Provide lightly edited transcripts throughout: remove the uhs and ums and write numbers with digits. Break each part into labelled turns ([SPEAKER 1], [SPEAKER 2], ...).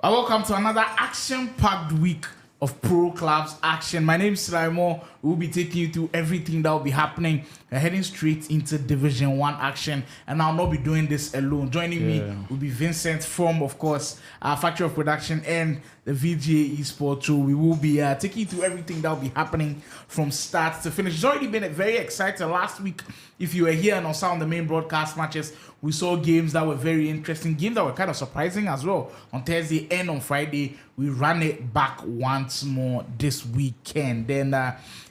[SPEAKER 1] Welcome to another action-packed week of Pro Clubs action. My name is Siraimo. We'll be taking you through everything that will be happening. We're heading straight into Division 1 action, and I'll not be doing this alone. Joining me will be Vincent from, of course, Factory of Production and the VGA Esports Show. We will be taking you through everything that will be happening from start to finish. It's already been a very exciting last week. If you were here and also on the main broadcast matches, we saw games that were very interesting, games that were kind of surprising as well. On Thursday and on Friday, we ran it back once more this weekend. Then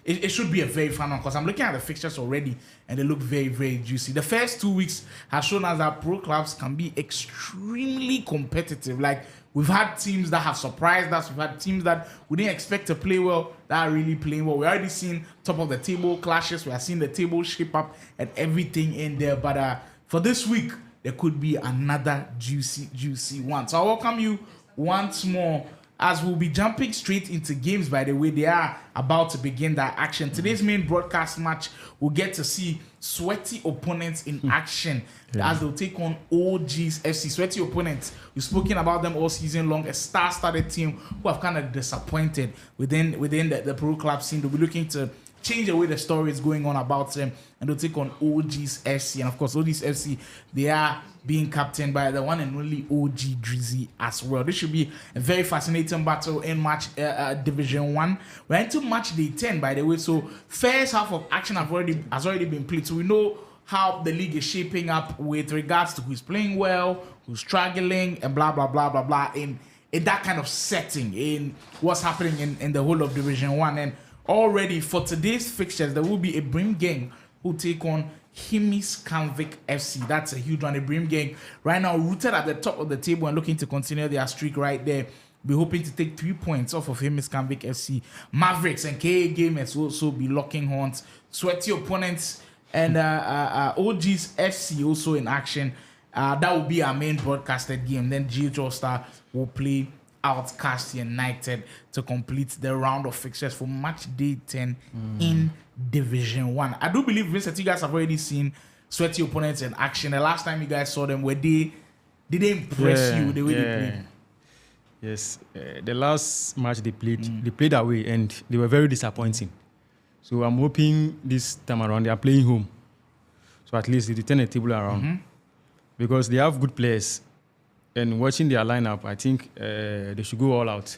[SPEAKER 1] it should be a very fun one because I'm looking at the fixtures already and they look very, very juicy. The first 2 weeks have shown us that pro clubs can be extremely competitive. Like, we've had teams that have surprised us. We've had teams that we didn't expect to play well that are really playing well. We're already seeing top of the table clashes. We are seeing the table shape up and everything in there. But for this week, there could be another juicy one. So I welcome you once more as we'll be jumping straight into games. By the way, they are about to begin that action. Today's main broadcast match, we'll get to see sweaty opponents in action as they'll take on OGs FC. Sweaty opponents, we've spoken about them all season long. A star-studded team who have kind of disappointed within the pro club scene. They'll be looking to change the way the story is going on about them, and they'll take on OGs FC. And of course, OGs FC, they are being captained by the one and only OG Drizzy as well. This should be a very fascinating battle in match Division 1. We're into match day 10, by the way. So first half of action has already been played. So we know how the league is shaping up with regards to who's playing well, who's struggling, and blah, blah, blah, blah, blah, in that kind of setting, in what's happening in the whole of Division 1. And already for today's fixtures, there will be a Brim gang who take on Himis Kanvik FC. That's a huge one. A Brim gang right now rooted at the top of the table and looking to continue their streak right there. Be hoping to take 3 points off of Himis Kanvik FC. Mavericks and KA Gamers will also be locking horns. Sweaty opponents and OGs FC also in action. That will be our main broadcasted game. Then GH All Star will play Outcast United to complete the round of fixtures for match day 10 in Division 1. I do believe, Vincent, you guys have already seen sweaty opponents in action. The last time you guys saw them, did they impress you the way they played?
[SPEAKER 2] Yes, the last match they played away and they were very disappointing. So I'm hoping this time around they are playing home. So at least they turn the table around because they have good players. And watching their lineup, I think they should go all out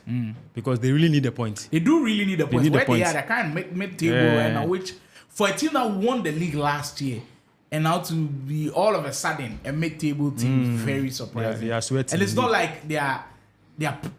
[SPEAKER 2] because they really need a point.
[SPEAKER 1] They do really need a point. Where they are, they can't make mid-table right now, which for a team that won the league last year and now to be all of a sudden a mid-table team, very surprising.
[SPEAKER 2] They are sweating.
[SPEAKER 1] And it's not like they are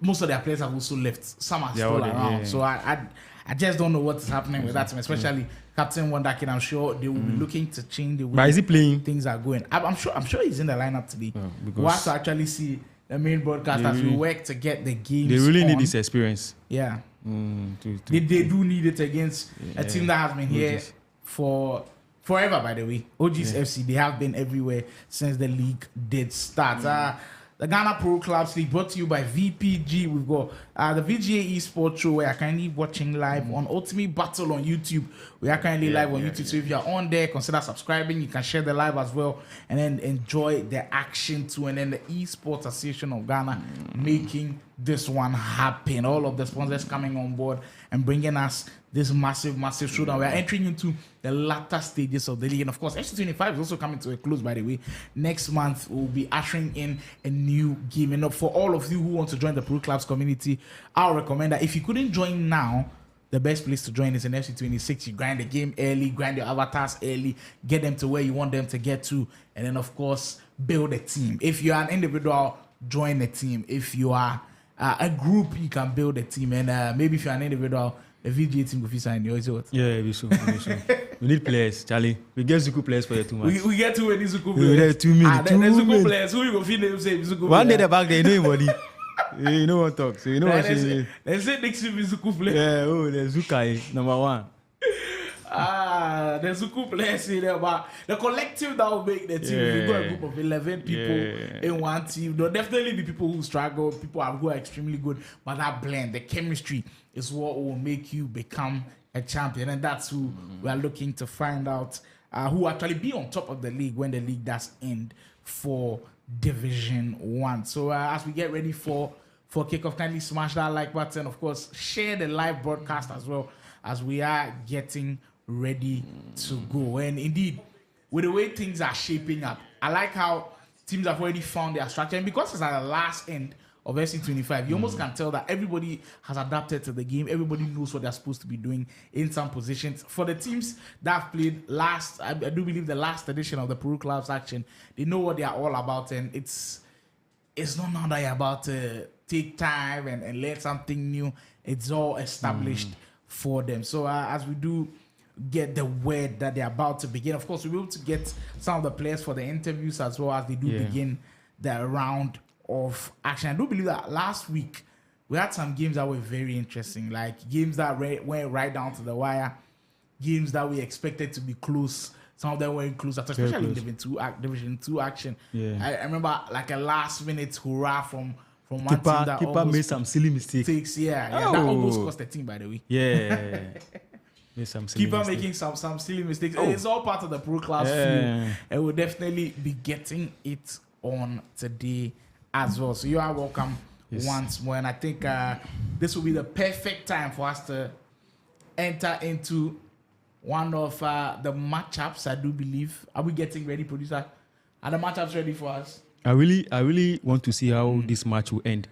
[SPEAKER 1] most of their players have also left. Some are still around. So I just don't know what is happening with that team, especially Captain Wonderkin. I'm sure they will be looking to change the way
[SPEAKER 2] but is he playing?
[SPEAKER 1] Things are going. I'm sure he's in the lineup today. We'll have to actually see the main broadcast as we work to get the games.
[SPEAKER 2] They really need this experience.
[SPEAKER 1] Yeah. They do need it against a team that has been here for forever, by the way. OGs FC, they have been everywhere since the league did start. The Ghana Pro Clubs League brought to you by VPG. We've got the VGA Esports Show where you're currently watching live on Ultimate Battle on YouTube. We are currently live on YouTube. So if you're on there, consider subscribing. You can share the live as well and then enjoy the action too. And then the Esports Association of Ghana making this one happen. All of the sponsors coming on board and bringing us this massive showdown. We are entering into the latter stages of the league. And of course, FC25 is also coming to a close, by the way. Next month, we'll be ushering in a new game. And for all of you who want to join the Pro Clubs community, I'll recommend that if you couldn't join now, the best place to join is in FC26. You grind the game early, grind your avatars early, get them to where you want them to get to, and then, of course, build a team. If you're an individual, join a team. If you are a group, you can build a team. And maybe if you're an individual, the VGA team will be signed.
[SPEAKER 2] Yeah, we should. We need players, Charlie. We get Zuku players for the 2 months.
[SPEAKER 1] We get too many Zuku players.
[SPEAKER 2] There's too many.
[SPEAKER 1] The Zuku players. Who you go feed them say Zuku players?
[SPEAKER 2] One day the back there, you know anybody. You know what talk. So you know what she say.
[SPEAKER 1] They say next to me Zuku players.
[SPEAKER 2] Yeah, the Zukai, number 1.
[SPEAKER 1] The Zuku players in there, but the collective that will make the team. If you got a group of 11 people in one team, there'll definitely be people who struggle, people who are extremely good, but that blend, the chemistry is what will make you become a champion, and that's who we are looking to find out who actually be on top of the league when the league does end for Division 1. So as we get ready for for kickoff. Kindly smash that like button. Of course, share the live broadcast as well as we are getting ready to go. And indeed, with the way things are shaping up, I like how teams have already found their structure. And because it's at the last end of SC25, you almost can tell that everybody has adapted to the game. Everybody knows what they're supposed to be doing in some positions. For the teams that have played last, I do believe the last edition of the Pro Clubs Action, they know what they are all about. And it's not now that you're about to take time and learn something new. It's all established for them. So as we do get the word that they're about to begin, of course, we'll be able to get some of the players for the interviews as well as they do begin the round of action. I do believe that last week we had some games that were very interesting, like games that went right down to the wire, games that we expected to be close. Some of them were close, especially in Division 2 action.
[SPEAKER 2] Yeah.
[SPEAKER 1] I remember like a last minute hurrah from one team that
[SPEAKER 2] keeper
[SPEAKER 1] almost
[SPEAKER 2] made some silly mistakes.
[SPEAKER 1] that almost cost the team, by the way.
[SPEAKER 2] Yeah. Made some silly
[SPEAKER 1] Keeper
[SPEAKER 2] mistakes.
[SPEAKER 1] making some silly mistakes. It's all part of the Pro Class feel, and we'll definitely be getting it on today as well. So you are welcome once more, and I think this will be the perfect time for us to enter into one of the matchups. I do believe. Are we getting ready, producer? Are the matchups ready for us?
[SPEAKER 2] I really want to see how this match will end.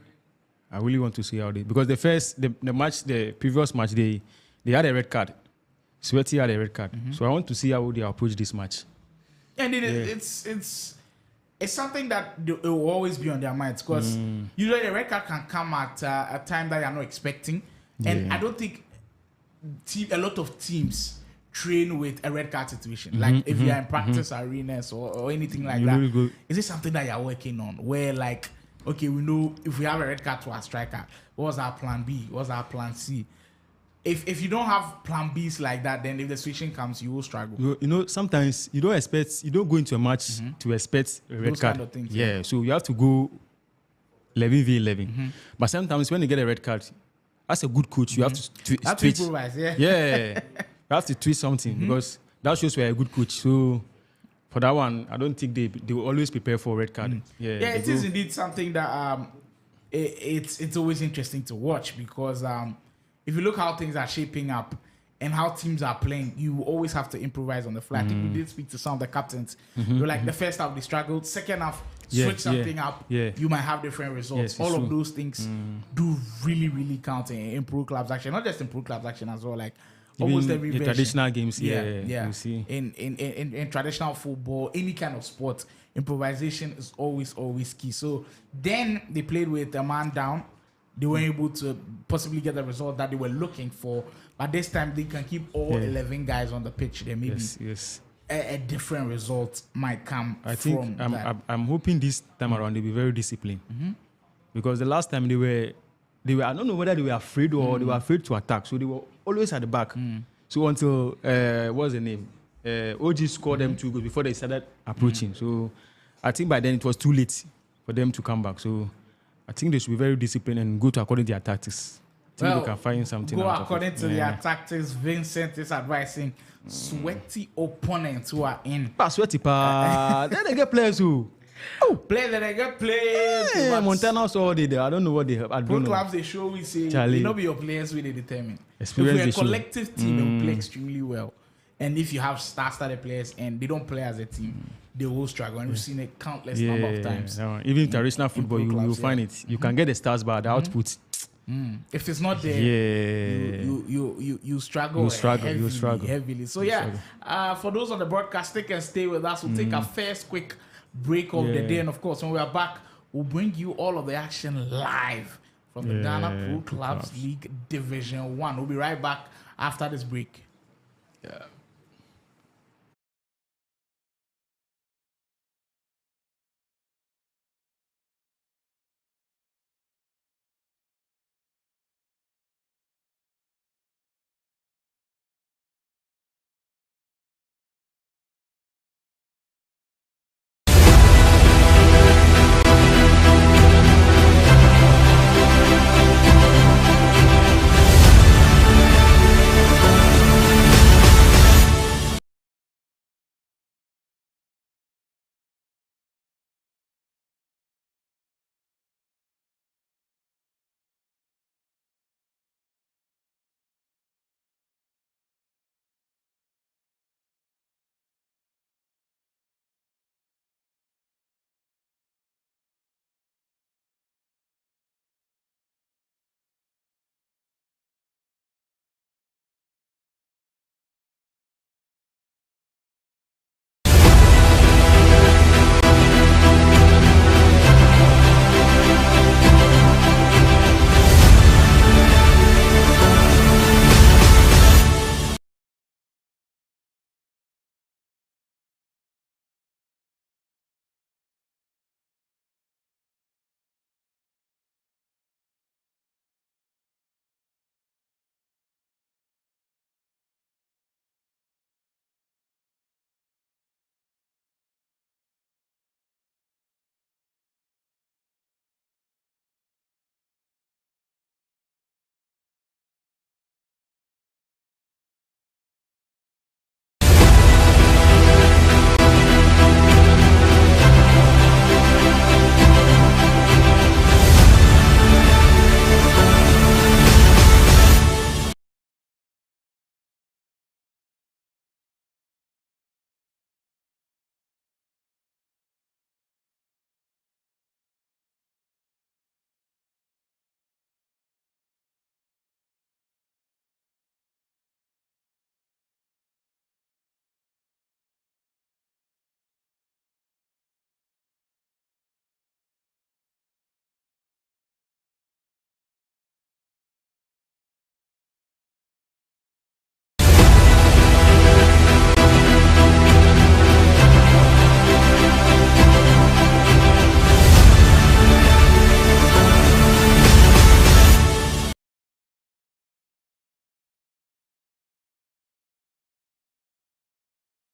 [SPEAKER 2] I really want to see how because the previous match they had a red card. Sweaty had a red card. So I want to see how they approach this match.
[SPEAKER 1] And it's something that it will always be on their minds, because usually the red card can come at a time that you're not expecting. And I don't think a lot of teams train with a red card situation. Like if you're in practice arenas or anything like that, really is it something that you're working on? Where like, okay, we know if we have a red card to our striker, what's our plan B? What's our plan C? If you don't have plan Bs like that, then if the situation comes, you will struggle.
[SPEAKER 2] You know, sometimes you don't go into a match to expect a red
[SPEAKER 1] Those
[SPEAKER 2] card.
[SPEAKER 1] kind of things,
[SPEAKER 2] yeah, so you have to go 11v11. But sometimes when you get a red card, as a good coach, you have to twist.
[SPEAKER 1] Improvise,
[SPEAKER 2] Yeah, you have to twist something because that shows you're a good coach. So for that one, I don't think they will always prepare for a red card. Yeah,
[SPEAKER 1] it is indeed something that it's always interesting to watch, because if you look how things are shaping up and how teams are playing, you always have to improvise on the fly. I think we did speak to some of the captains. They were like, the first half they struggled, second half switch something up, you might have different results.
[SPEAKER 2] Yes,
[SPEAKER 1] all of
[SPEAKER 2] true.
[SPEAKER 1] those things do really, really count in Pro Clubs action, not just in Pro Clubs action as well. Like almost
[SPEAKER 2] Even
[SPEAKER 1] every
[SPEAKER 2] the
[SPEAKER 1] version.
[SPEAKER 2] traditional games,
[SPEAKER 1] You
[SPEAKER 2] see.
[SPEAKER 1] In traditional football, any kind of sport, improvisation is always key. So then they played with a man down. They weren't able to possibly get the result that they were looking for. But this time they can keep all 11 guys on the pitch. Then maybe a different result might come from that.
[SPEAKER 2] I'm hoping this time around they'll be very disciplined. Because the last time they were I don't know whether they were afraid or they were afraid to attack. So they were always at the back. So until what's the name? OG scored them 2 goals before they started approaching. So I think by then it was too late for them to come back. So I think they should be very disciplined and go to according to their tactics. I think they can find something.
[SPEAKER 1] Go according to their tactics. Vincent is advising sweaty opponents who are in.
[SPEAKER 2] Sweaty pa. Then they get players who.
[SPEAKER 1] Players that they get players.
[SPEAKER 2] Yeah, Montana saw they there. I don't know what they have.
[SPEAKER 1] Pro Clubs, they show we say,
[SPEAKER 2] Charlie.
[SPEAKER 1] you know, be your players with they determine. If
[SPEAKER 2] Experience
[SPEAKER 1] we're a
[SPEAKER 2] they show.
[SPEAKER 1] collective team, they will play extremely well. And if you have star-studded players and they don't play as a team, they will struggle. And we've seen it countless number of times.
[SPEAKER 2] Even in traditional football,
[SPEAKER 1] Pro
[SPEAKER 2] you will
[SPEAKER 1] Clubs,
[SPEAKER 2] find it. You can get the stars, but the output.
[SPEAKER 1] If it's not there, you struggle.
[SPEAKER 2] You struggle
[SPEAKER 1] heavily. So for those on the broadcast, they can stay with us. We'll take a first quick break of the day, and of course, when we are back, we'll bring you all of the action live from the Ghana Pro Clubs League Division 1. We'll be right back after this break.
[SPEAKER 2] Yeah.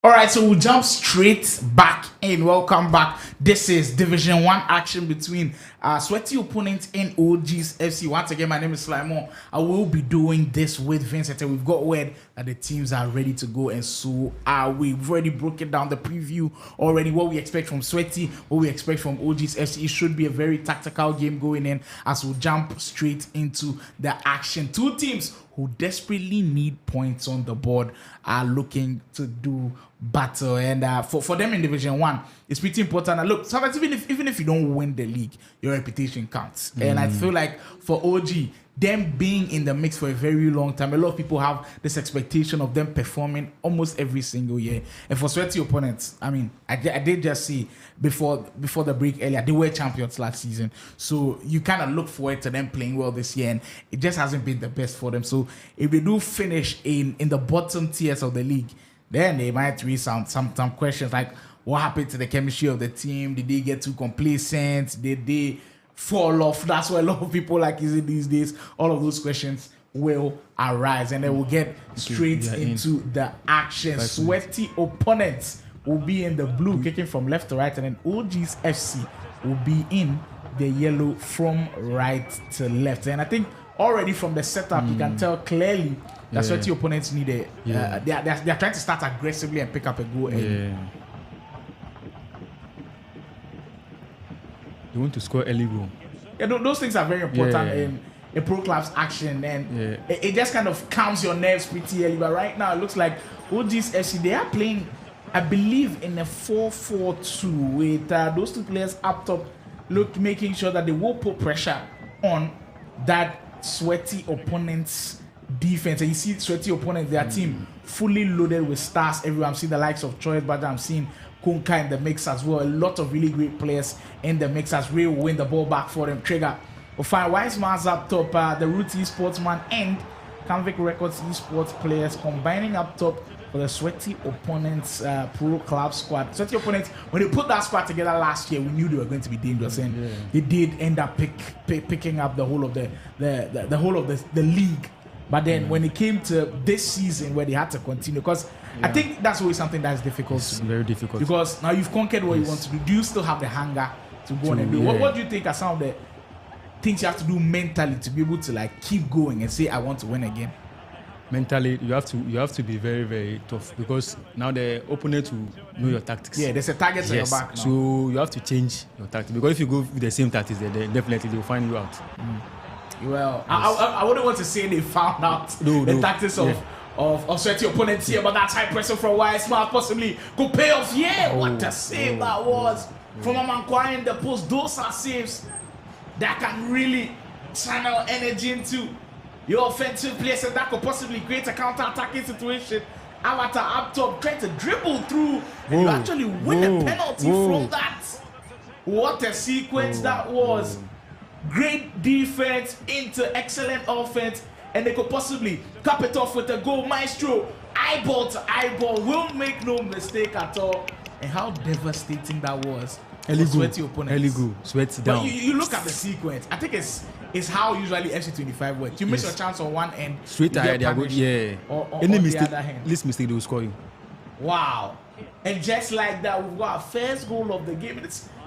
[SPEAKER 1] All right, so we'll jump straight back in. Welcome back. This is Division 1 action between sweaty opponents and OGs FC. Once again, my name is Slimon. I will be doing this with Vincent, and we've got word that the teams are ready to go, and so are we. We've already broken down the preview already, what we expect from Sweaty, what we expect from OGs FC. It should be a very tactical game going in as we'll jump straight into the action. Two teams who desperately need points on the board are looking to do battle, and for them in Division 1 it's pretty important. And look, sometimes even if you don't win the league, your reputation counts. And I feel like for OG, them being in the mix for a very long time, a lot of people have this expectation of them performing almost every single year. And for sweaty opponents, I mean, I did just see before the break earlier, they were champions last season, so you kind of look forward to them playing well this year, and it just hasn't been the best for them. So if they do finish in the bottom tiers of the league, then they might raise some questions like, what happened to the chemistry of the team? Did they get too complacent? Did they fall off? That's what a lot of people like is it these days. All of those questions will arise, and then we'll get straight into the action. Sweaty opponents will be in the blue, kicking from left to right, and then OGs FC will be in the yellow from right to left. And I think already from the setup, you can tell clearly that sweaty opponents need a. They're trying to start aggressively and pick up a goal.
[SPEAKER 2] You want to score early goal.
[SPEAKER 1] Yeah, those things are very important in a pro club's action, and it just kind of calms your nerves pretty early. But right now, it looks like OGs FC, they are playing, I believe, in a 4-4-2 with those two players up top, making sure that they will put pressure on that sweaty opponent's defense. And you see sweaty opponents, their team fully loaded with stars everywhere. I'm seeing the likes of Troy Badger, I'm seeing Kunka in the mix as well. A lot of really great players in the mix as Ray will win the ball back for them. Trigger will find Wiseman's up top, the Root Esportsman and Convict Records Esports players combining up top for the sweaty opponents pro club squad. Sweaty opponents, when they put that squad together last year, we knew they were going to be dangerous, and they did end up picking up the whole of the whole of the league. But then when it came to this season where they had to continue, because I think that's always something that's difficult to do.
[SPEAKER 2] Very difficult.
[SPEAKER 1] Because now you've conquered what you want to do. Do you still have the hunger to go on and do? What do you think are some of the things you have to do mentally to be able to like keep going and say, I want to win again?
[SPEAKER 2] Mentally, you have to be very, very tough, because now the opponent will know your tactics.
[SPEAKER 1] Yeah, there's a target on your back now.
[SPEAKER 2] So you have to change your tactics, because if you go with the same tactics, then definitely they'll find you out.
[SPEAKER 1] Well, I wouldn't want to say they found out the tactics of sweaty opponents here, but that high pressure from Wiseman possibly could pay off. What a save that was from Amankwa in the post. Those are saves that can really channel energy into your offensive players, and that could possibly create a counter-attacking situation. Avatar up top trying to dribble through, and you actually win a penalty from that. What a sequence that was. Great defense into excellent offense, and they could possibly cap it off with a goal. Maestro, eyeball to eyeball, will make no mistake at all. And how devastating that was for sweaty opponents.
[SPEAKER 2] Early goal, sweats down.
[SPEAKER 1] But you look at the sequence. I think it's how usually FC25 works. You miss your chance on one end,
[SPEAKER 2] straight ahead, they are good. Any mistake, least mistake, they will score you.
[SPEAKER 1] Wow. And just like that, wow, first goal of the game.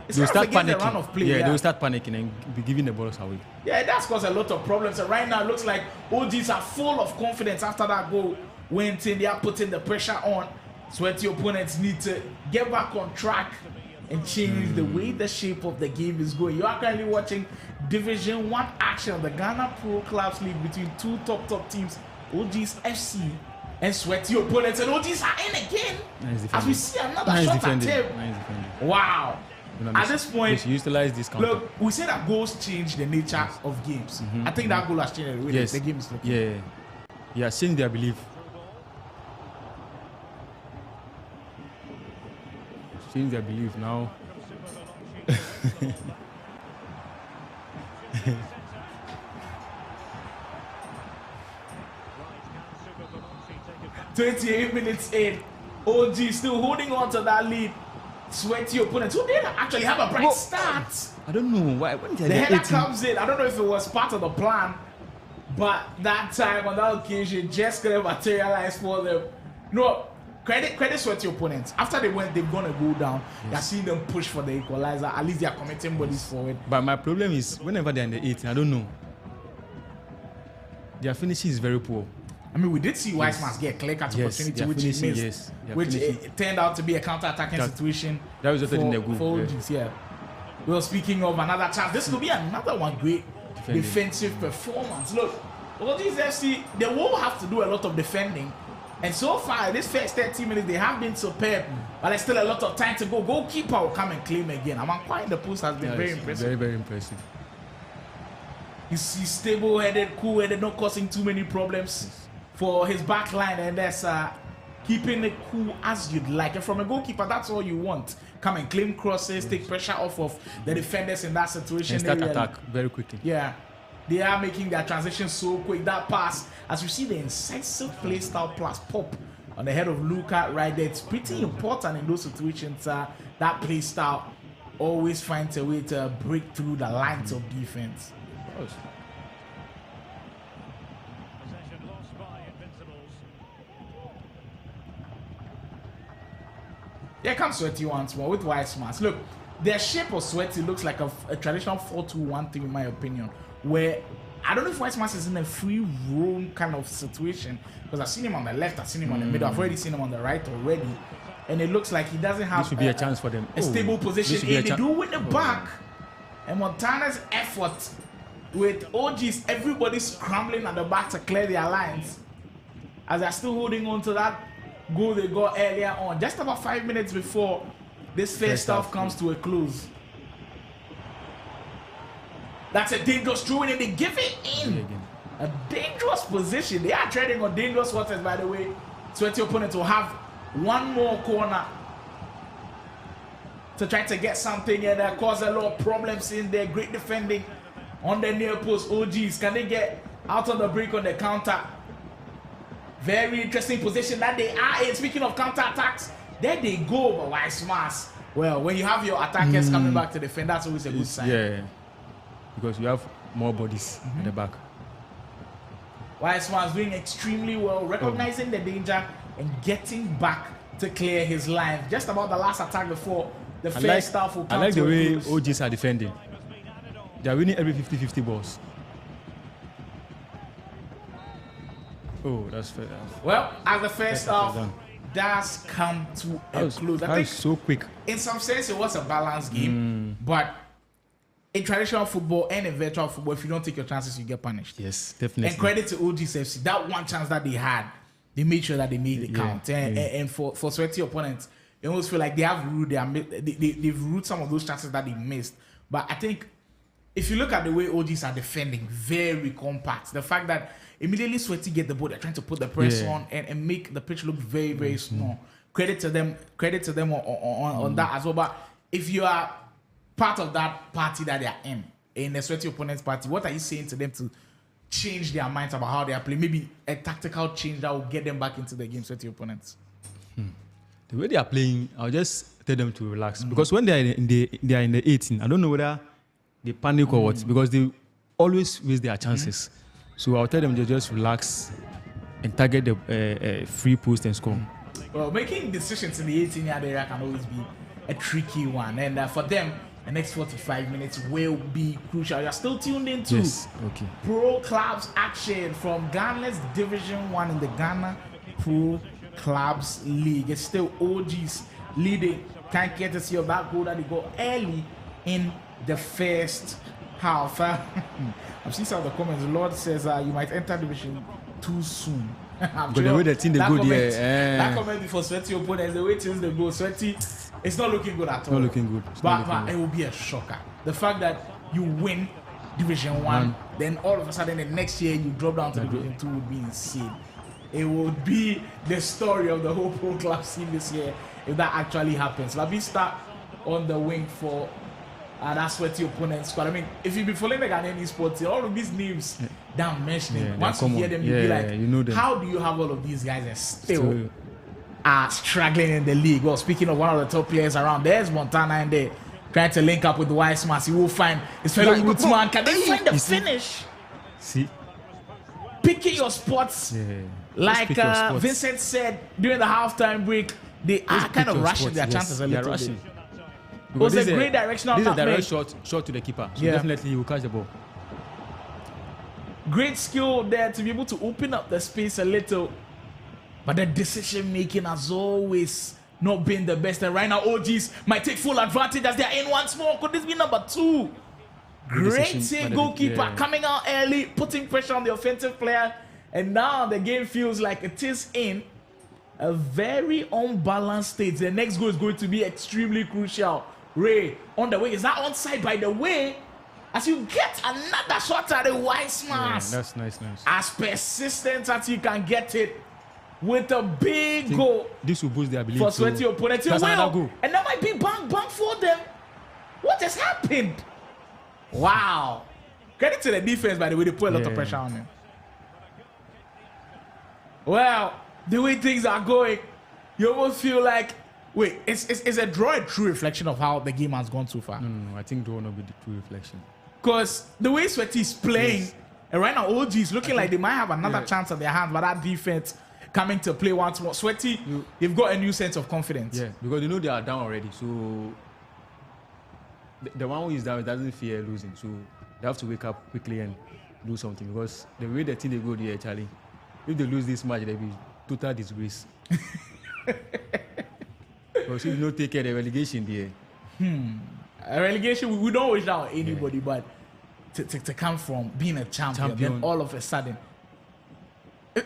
[SPEAKER 2] They'll start panicking. The run of play, they'll start panicking and be giving the balls away.
[SPEAKER 1] Yeah, that's caused a lot of problems. And right now, it looks like OGs are full of confidence after that goal went in. They are putting the pressure on. Sweaty opponents need to get back on track and change the way the shape of the game is going. You are currently watching Division 1 action of the Ghana Pro Clubs League between two top teams, OGs FC and sweaty opponents. And OGs are in again. As we see another shot at him. Wow. At this point,
[SPEAKER 2] utilize this counter.
[SPEAKER 1] Look, we say that goals change the nature of games. I think that goal has changed the way the game is looking.
[SPEAKER 2] Yeah, changed their belief. Change their belief now.
[SPEAKER 1] 28 minutes in, OG still holding on to that lead. Sweaty opponents who did actually have a bright start.
[SPEAKER 2] I don't know why. When
[SPEAKER 1] the header comes in. I don't know if it was part of the plan, but that time on that occasion just couldn't materialize for them. No, credit sweaty opponents. After they went, they're gonna go down. You're seeing them push for the equalizer. At least they are committing bodies forward.
[SPEAKER 2] But my problem is whenever they're in the 18, I don't know. Their finishing is very poor.
[SPEAKER 1] I mean, we did see Weissmans get clear-cut opportunity,
[SPEAKER 2] their
[SPEAKER 1] which he
[SPEAKER 2] finishing,
[SPEAKER 1] missed,
[SPEAKER 2] their
[SPEAKER 1] which
[SPEAKER 2] finishing.
[SPEAKER 1] it turned out to be a counter-attacking situation.
[SPEAKER 2] That resulted in a goal.
[SPEAKER 1] For
[SPEAKER 2] Yeah.
[SPEAKER 1] OGs, yeah. Well, speaking of another chance, this could be another one great defensive performance. Look, OGs FC, they will have to do a lot of defending. And so far, this first 30 minutes, they have been superb. But there's still a lot of time to go. Goalkeeper will come and claim again. Quite the post has been very impressive.
[SPEAKER 2] Very, very impressive.
[SPEAKER 1] He's stable-headed, cool-headed, not causing too many problems for his back line. And that's keeping it cool as you'd like. And from a goalkeeper, that's all you want. Come and claim crosses, take pressure off of the defenders in that situation.
[SPEAKER 2] And start attack very quickly.
[SPEAKER 1] Yeah. They are making their transition so quick. That pass, as you see the incisive play style plus pop on the head of Luka right there. It's pretty important in those situations. That play style always finds a way to break through the lines of defense.
[SPEAKER 3] Possession lost by Invincibles.
[SPEAKER 1] Here comes Sweaty once more with Weissmans. Look, their shape of Sweaty looks like a traditional 4-2-1-3 in my opinion, where I don't know if Weissmans is in a free roam kind of situation, because I've seen him on the left, I've seen him on the middle, I've already seen him on the right already, and it looks like he doesn't have
[SPEAKER 2] This should be a chance for them.
[SPEAKER 1] a stable position.
[SPEAKER 2] This should be a
[SPEAKER 1] And they
[SPEAKER 2] chan-
[SPEAKER 1] do with the back, and Montana's effort with OGs, everybody scrambling at the back to clear their lines, as they're still holding on to that goal they got earlier on, just about 5 minutes before this first half comes to a close. That's a dangerous throw, and they give it in. A dangerous position. They are treading on dangerous waters, by the way. Sweaty opponent will have one more corner to try to get something in there, cause a lot of problems in there. Great defending on the near post. OGs, can they get out on the break on the counter? Very interesting position that they are in. Speaking of counter attacks, there they go. But Weissmans, well, when you have your attackers coming back to defend, that's always a good sign.
[SPEAKER 2] Yeah, because you have more bodies at the back.
[SPEAKER 1] Weissmans doing extremely well, recognizing the danger and getting back to clear his line. Just about the last attack before the first half will
[SPEAKER 2] I
[SPEAKER 1] come
[SPEAKER 2] like
[SPEAKER 1] to
[SPEAKER 2] the
[SPEAKER 1] a
[SPEAKER 2] way
[SPEAKER 1] close.
[SPEAKER 2] OGs are defending. They are winning every 50-50 balls. Oh, that's fair.
[SPEAKER 1] Well, as the first half
[SPEAKER 2] done.
[SPEAKER 1] does come to a close, I
[SPEAKER 2] That
[SPEAKER 1] think
[SPEAKER 2] was so quick.
[SPEAKER 1] in some sense it was a balanced game, but in traditional football and in virtual football, if you don't take your chances, you get punished.
[SPEAKER 2] Yes, definitely.
[SPEAKER 1] And credit to OGs FC, that one chance that they had, they made sure that they made it count. And for Sweaty opponents, it almost feel like they have ruled they've ruled some of those chances that they missed. But I think if you look at the way OGs are defending, very compact. The fact that immediately Sweaty get the ball, they're trying to put the press on and make the pitch look very, very small. Credit to them on that as well. But if you are part of that party that they are in the Sweaty opponent's party, what are you saying to them to change their minds about how they are playing? Maybe a tactical change that will get them back into the game, Sweaty opponents.
[SPEAKER 2] The way they are playing, I'll just tell them to relax. Because when they are in the 18, I don't know whether they panic or what, because they always waste their chances. So I'll tell them to just relax and target the free post and score.
[SPEAKER 1] Well, making decisions in the 18-yard area can always be a tricky one. And for them, the next 45 minutes will be crucial. You're still tuned into
[SPEAKER 2] Okay.
[SPEAKER 1] Pro Clubs action from Ghana's Division 1 in the Ghana Pro Clubs League. It's still OGs leading. Can't get to see of that goal that they got early in the first half. I've seen some of the comments. The Lord says you might enter Division too soon.
[SPEAKER 2] But the way the team they go there,
[SPEAKER 1] that comment before Sweaty opponents, the way teams they go, Sweaty, it's not looking good at all.
[SPEAKER 2] Not looking good. It's not looking
[SPEAKER 1] But it will be a shocker. The fact that you win Division 1, then all of a sudden the next year you drop down to Division 2 would be insane. It would be the story of the whole Pro Club scene this year if that actually happens. Labi start on the wing for that Sweaty opponent squad. I mean, if you've been following the Ghanaian sports, all of these names that I'm mentioning, once you hear them, you'll be like,
[SPEAKER 2] you know them.
[SPEAKER 1] how do you have all of these guys and still are struggling in the league? Well, speaking of one of the top players around, there's Montana and there trying to link up with the Weissmans. He will find his fellow Woodsman. Can they find the finish?
[SPEAKER 2] See?
[SPEAKER 1] picking your spots.
[SPEAKER 2] Yeah.
[SPEAKER 1] Like
[SPEAKER 2] Just pick your spots.
[SPEAKER 1] Vincent said during the halftime break, they are
[SPEAKER 2] Just
[SPEAKER 1] kind
[SPEAKER 2] pick
[SPEAKER 1] of
[SPEAKER 2] your
[SPEAKER 1] rushing
[SPEAKER 2] spots.
[SPEAKER 1] their
[SPEAKER 2] Yes,
[SPEAKER 1] chances a
[SPEAKER 2] they are
[SPEAKER 1] little
[SPEAKER 2] rushing.
[SPEAKER 1] bit.
[SPEAKER 2] Because
[SPEAKER 1] was
[SPEAKER 2] this
[SPEAKER 1] a
[SPEAKER 2] is
[SPEAKER 1] great directional
[SPEAKER 2] This is a
[SPEAKER 1] nutmeg.
[SPEAKER 2] direct shot to the keeper. So
[SPEAKER 1] Yeah.
[SPEAKER 2] definitely he will catch the ball.
[SPEAKER 1] Great skill there to be able to open up the space a little. But the decision making has always not been the best. And right now, OGs might take full advantage as they are in once more. Could this be number 2? Great
[SPEAKER 2] decision
[SPEAKER 1] save,
[SPEAKER 2] by the-
[SPEAKER 1] goalkeeper
[SPEAKER 2] yeah.
[SPEAKER 1] coming out early, putting pressure on the offensive player. And now the game feels like it is in a very unbalanced state. The next goal is going to be extremely crucial. Ray, on the way. Is that onside, by the way? As you get another shot at the Weissmans.
[SPEAKER 2] Yeah, that's nice.
[SPEAKER 1] As persistent as you can get it with a big
[SPEAKER 2] I think
[SPEAKER 1] goal
[SPEAKER 2] This will boost their belief.
[SPEAKER 1] for
[SPEAKER 2] so
[SPEAKER 1] sweaty opponents.
[SPEAKER 2] That's
[SPEAKER 1] Well,
[SPEAKER 2] another goal.
[SPEAKER 1] and that might be bang for them. What has happened? Wow. Credit to the defense, by the way. They put a lot of
[SPEAKER 2] Yeah.
[SPEAKER 1] pressure on him. Well, the way things are going, you almost feel like, wait, is a draw a true reflection of how the game has gone so far?
[SPEAKER 2] No, I think draw will not be the true reflection.
[SPEAKER 1] Because the way Sweaty is playing,
[SPEAKER 2] Yes.
[SPEAKER 1] and right now OG is looking like they might have another
[SPEAKER 2] yeah.
[SPEAKER 1] chance at their hands, but that defense coming to play once more. Sweaty, you've got a new sense of confidence.
[SPEAKER 2] Yeah, because they know they are down already. So the one who is down doesn't fear losing. So they have to wake up quickly and do something. Because the way the team they go there, Charlie, if they lose this match, they'll be total disgrace. Because if you don't take care of the relegation there,
[SPEAKER 1] A relegation, we don't wish that on anybody, but to come from being a champion, then all of a sudden,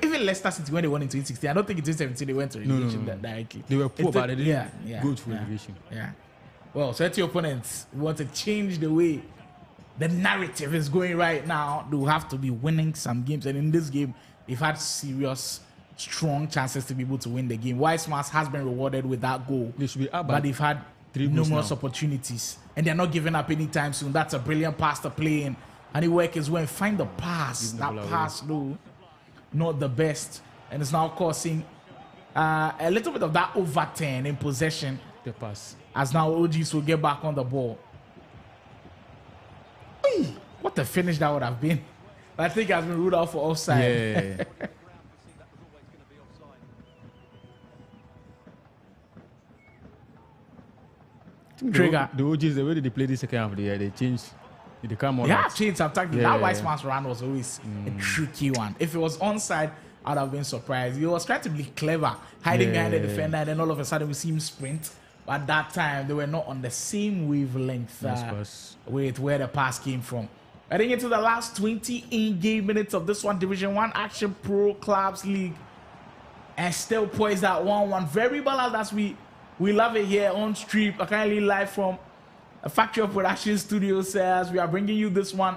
[SPEAKER 1] even Leicester City when they won in 2016, I don't think in 2017 they went to relegation
[SPEAKER 2] no.
[SPEAKER 1] directly.
[SPEAKER 2] they were poor,
[SPEAKER 1] It's
[SPEAKER 2] but they didn't
[SPEAKER 1] yeah,
[SPEAKER 2] go to
[SPEAKER 1] yeah.
[SPEAKER 2] relegation.
[SPEAKER 1] Yeah. Well, Sweaty opponents want to change the way the narrative is going right now. They will have to be winning some games, and in this game, they've had serious, strong chances to be able to win the game. Weissmans has been rewarded with that goal,
[SPEAKER 2] They should be up,
[SPEAKER 1] but they've had
[SPEAKER 2] 3 goals
[SPEAKER 1] numerous
[SPEAKER 2] now.
[SPEAKER 1] opportunities, and they're not giving up anytime soon. That's a brilliant pass to play in, and he work his way and find the pass.
[SPEAKER 2] Give the
[SPEAKER 1] That
[SPEAKER 2] ball away.
[SPEAKER 1] pass, though, not the best, and it's now causing a little bit of that overturn in possession.
[SPEAKER 2] The pass.
[SPEAKER 1] As now OGs will get back on the ball. Hey, what a finish that would have been. I think has been ruled out for offside.
[SPEAKER 2] Yeah.
[SPEAKER 1] Trigger.
[SPEAKER 2] The OGs, the way they play this second half of the year, they change. They come on.
[SPEAKER 1] Yeah, changed some tactics.
[SPEAKER 2] Yeah,
[SPEAKER 1] That
[SPEAKER 2] yeah,
[SPEAKER 1] Weissman's run was always a tricky one. If it was onside, I'd have been surprised. He was trying to be clever, hiding behind the
[SPEAKER 2] Yeah.
[SPEAKER 1] defender, and then all of a sudden we see him sprint. But at that time, they were not on the same wavelength
[SPEAKER 2] Nice pass.
[SPEAKER 1] with where the pass came from. Heading into the last 20 in-game minutes of this one, Division 1 Action Pro Clubs League. And still poised at 1-1. Very balanced as we love it here on stream. Currently live from a Factory of Production Studio says we are bringing you this one.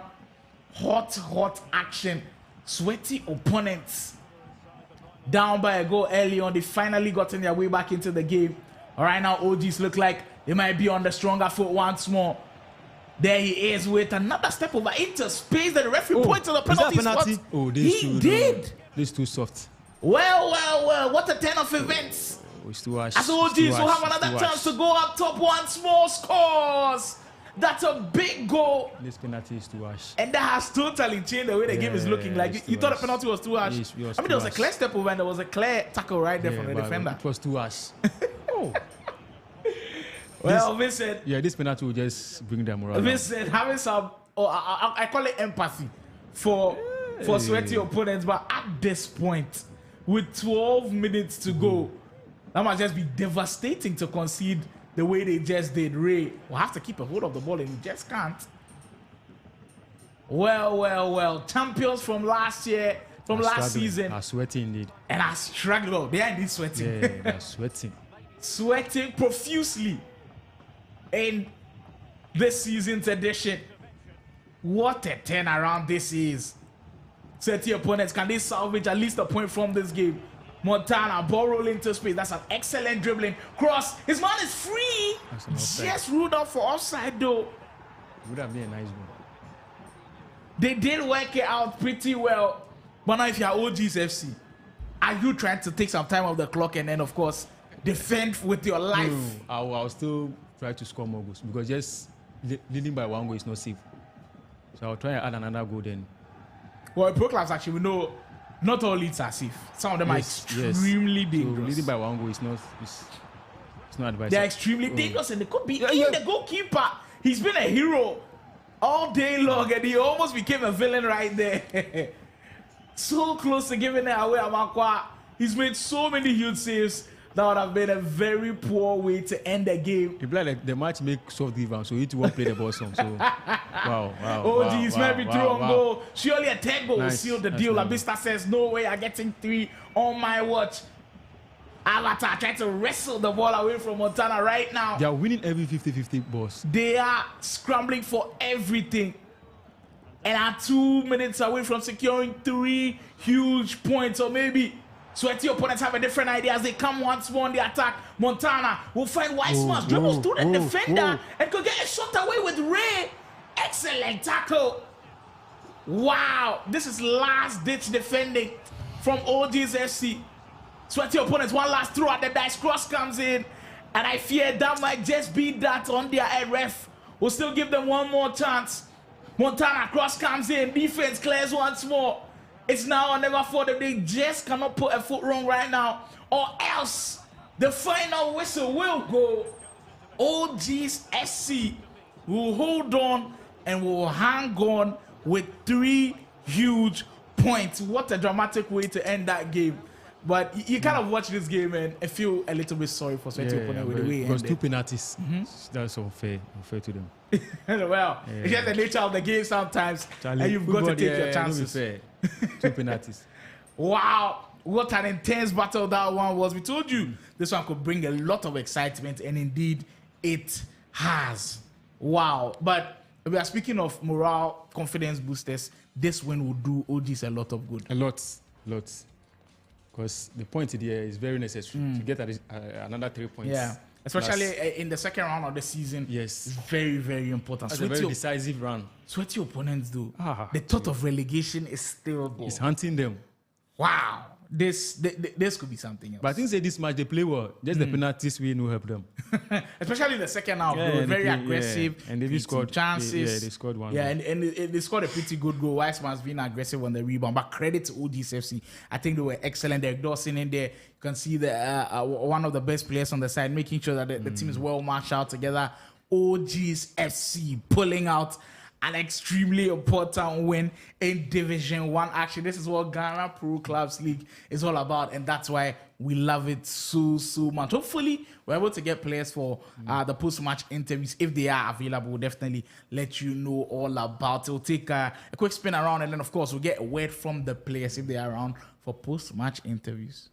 [SPEAKER 1] Hot action. Sweaty opponents. Down by a goal early on. They finally gotten their way back into the game. All right, now OGs look like they might be on the stronger foot once more. There he is with another step over into space. The referee points to the
[SPEAKER 2] is that
[SPEAKER 1] penalty,
[SPEAKER 2] penalty?
[SPEAKER 1] spot.
[SPEAKER 2] Oh, this
[SPEAKER 1] He did.
[SPEAKER 2] This too soft.
[SPEAKER 1] Well, what a turn of events.
[SPEAKER 2] Oh, it's too harsh.
[SPEAKER 1] As OGs will have another chance to go up top once more. Scores. That's a big goal.
[SPEAKER 2] This penalty is too harsh.
[SPEAKER 1] And that has totally changed the way the game is looking. Like
[SPEAKER 2] it's
[SPEAKER 1] you
[SPEAKER 2] too
[SPEAKER 1] thought the
[SPEAKER 2] harsh.
[SPEAKER 1] penalty was too harsh.
[SPEAKER 2] Yes, it was
[SPEAKER 1] I mean,
[SPEAKER 2] too
[SPEAKER 1] there was a
[SPEAKER 2] harsh.
[SPEAKER 1] clear step over and there was a clear tackle right there from the
[SPEAKER 2] but
[SPEAKER 1] defender.
[SPEAKER 2] It was too harsh. Oh.
[SPEAKER 1] Well, Vincent,
[SPEAKER 2] Yeah, this penalty will just bring them around.
[SPEAKER 1] Vincent, having some, I call it empathy for sweaty opponents, but at this point, with 12 minutes to go, that must just be devastating to concede the way they just did. Ray will have to keep a hold of the ball and he just can't. Well, champions from last year, from last season,
[SPEAKER 2] Are sweating indeed.
[SPEAKER 1] and are struggling. Well, they are indeed sweating.
[SPEAKER 2] Yeah, they're sweating.
[SPEAKER 1] Sweating profusely in this season's edition. What a turnaround this is. Sweaty opponents, can they salvage at least a point from this game? Montana, ball rolling into space. That's an excellent dribbling. Cross. His man is free.
[SPEAKER 2] That's an offside.
[SPEAKER 1] Just ruled out for offside though.
[SPEAKER 2] It would have been a nice one.
[SPEAKER 1] They did work it out pretty well. But now if you're OGs FC, are you trying to take some time off the clock and then of course defend with your life?
[SPEAKER 2] I'll still try to score more goals because just leading by 1 goal is not safe. So I'll try and add another goal then.
[SPEAKER 1] Well, in Pro Clubs actually we know not all leads are safe. Some of them
[SPEAKER 2] Yes,
[SPEAKER 1] are
[SPEAKER 2] yes.
[SPEAKER 1] extremely
[SPEAKER 2] So
[SPEAKER 1] dangerous.
[SPEAKER 2] leading by 1 goal is not advisable.
[SPEAKER 1] They're extremely dangerous, and they could be
[SPEAKER 2] Yeah,
[SPEAKER 1] in
[SPEAKER 2] yeah.
[SPEAKER 1] the goalkeeper. He's been a hero all day long, and he almost became a villain right there. So close to giving it away, Amakwa. He's made so many huge saves. That would have been a very poor way to end the game.
[SPEAKER 2] It be like the match make soft give so each one play the ball song. So wow.
[SPEAKER 1] Oh,
[SPEAKER 2] wow,
[SPEAKER 1] geez,
[SPEAKER 2] wow,
[SPEAKER 1] maybe
[SPEAKER 2] wow,
[SPEAKER 1] through on
[SPEAKER 2] wow.
[SPEAKER 1] goal. Surely a 10 goal will
[SPEAKER 2] Nice.
[SPEAKER 1] seal the
[SPEAKER 2] That's
[SPEAKER 1] deal.
[SPEAKER 2] nice.
[SPEAKER 1] Labista says, no way, I'm getting 3 on my watch. Avatar trying to wrestle the ball away from Montana right now.
[SPEAKER 2] They are winning every 50-50 balls.
[SPEAKER 1] They are scrambling for everything and are 2 minutes away from securing 3 huge points, or maybe sweaty opponents have a different idea as they come once more on the attack. Montana will find Weissman, dribbles through the defender and could get a shot away with Ray. Excellent tackle. Wow, this is last ditch defending from OG's FC. Sweaty opponents, one last throw at the dice. Cross comes in, and I fear that might just be that on their end. Ref will still give them one more chance. Montana, cross comes in, defense clears once more. It's now or never for them. They just cannot put a foot wrong right now, or else the final whistle will go. OG's FC will hold on and will hang on with 3 huge points. What a dramatic way to end that game. But you kind of watch this game and I feel a little bit sorry for Sweaty opponent with the way it
[SPEAKER 2] because 2
[SPEAKER 1] ended.
[SPEAKER 2] penalties. That's unfair to them.
[SPEAKER 1] Well, it's just the nature of the game sometimes, and you've got to take your chances.
[SPEAKER 2] No be fair. 2 penalties.
[SPEAKER 1] Wow, what an intense battle that one was. We told you this one could bring a lot of excitement, and indeed it has. Wow. But we are speaking of morale, confidence boosters. This win will do OGs a lot of good.
[SPEAKER 2] A lot. Because the point there is very necessary to get another 3 points.
[SPEAKER 1] Yeah. Especially
[SPEAKER 2] Plus,
[SPEAKER 1] in the second round of the season.
[SPEAKER 2] Yes.
[SPEAKER 1] It's very, very important.
[SPEAKER 2] that's a very decisive run.
[SPEAKER 1] Sweaty opponents do.
[SPEAKER 2] Ah.
[SPEAKER 1] The thought of relegation is still there.
[SPEAKER 2] It's hunting them.
[SPEAKER 1] Wow. This could be something else.
[SPEAKER 2] But I think say this match they play well. Just the penalties we will help them.
[SPEAKER 1] Especially in the second half,
[SPEAKER 2] Yeah,
[SPEAKER 1] they were
[SPEAKER 2] and
[SPEAKER 1] very
[SPEAKER 2] they play-
[SPEAKER 1] aggressive.
[SPEAKER 2] yeah, and they
[SPEAKER 1] creating
[SPEAKER 2] scored-
[SPEAKER 1] chances.
[SPEAKER 2] they scored one
[SPEAKER 1] Yeah,
[SPEAKER 2] goal.
[SPEAKER 1] and they scored a pretty good goal. Weissman's been aggressive on the rebound, but credit to OG's FC. I think they were excellent. Derek Dawson in there. You can see the one of the best players on the side, making sure that the team is well marched out together. OG's FC pulling out an extremely important win in Division 1 action. This is what Ghana Pro Clubs League is all about, and that's why we love it so much. Hopefully, we're able to get players for the post-match interviews. If they are available, we'll definitely let you know all about it. We'll take a quick spin around, and then, of course, we'll get a word from the players if they are around for post-match interviews.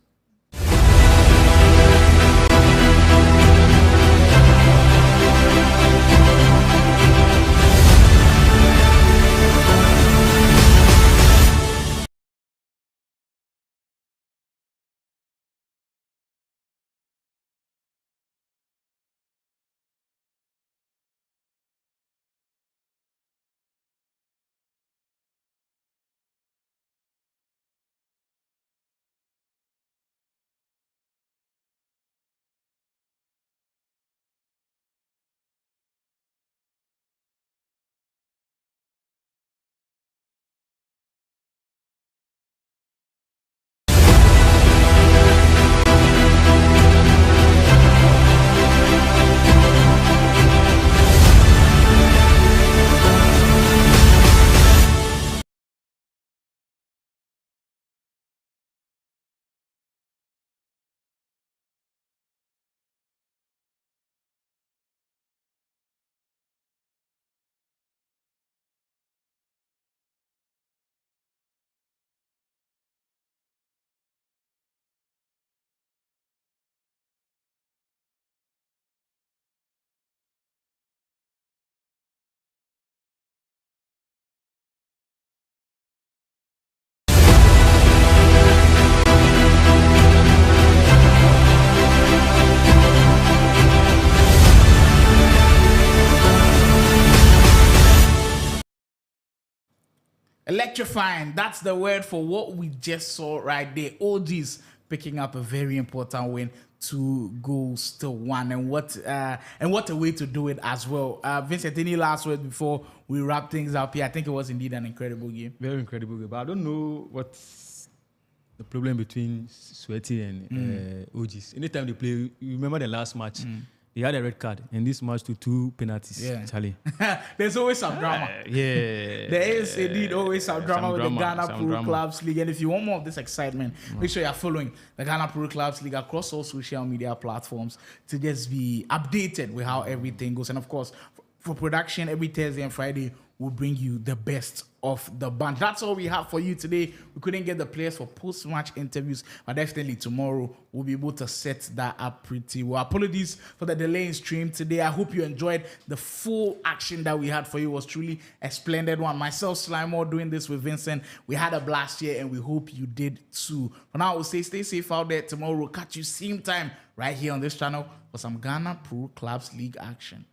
[SPEAKER 1] Electrifying, that's the word for what we just saw right there. OGs picking up a very important win, 2 goals to 1, and what a way to do it as well. Vincent, any last word before we wrap things up here? I think it was indeed an incredible game.
[SPEAKER 2] Very incredible game. But I don't know what the problem between Sweaty and OGs. Anytime they play, you remember the last match, they had a red card, and this match to 2 penalties.
[SPEAKER 1] Yeah.
[SPEAKER 2] Charlie.
[SPEAKER 1] There's always some drama.
[SPEAKER 2] Yeah.
[SPEAKER 1] There is indeed always some drama with the Ghana
[SPEAKER 2] some
[SPEAKER 1] Pro
[SPEAKER 2] drama.
[SPEAKER 1] Clubs League. And if you want more of this excitement, make sure you're following the Ghana Pro Clubs League across all social media platforms to just be updated with how everything goes. And of course, for production, every Thursday and Friday, we'll bring you the best of the bunch. That's all we have for you today. We couldn't get the players for post-match interviews, but definitely tomorrow we'll be able to set that up pretty well. Apologies for the delay in stream today. I hope you enjoyed the full action that we had for you. It was truly a splendid one. Myself, Slimore, doing this with Vincent. We had a blast here, and we hope you did too. For now, we'll say stay safe out there. Tomorrow we'll catch you same time right here on this channel for some Ghana Pro Clubs League action.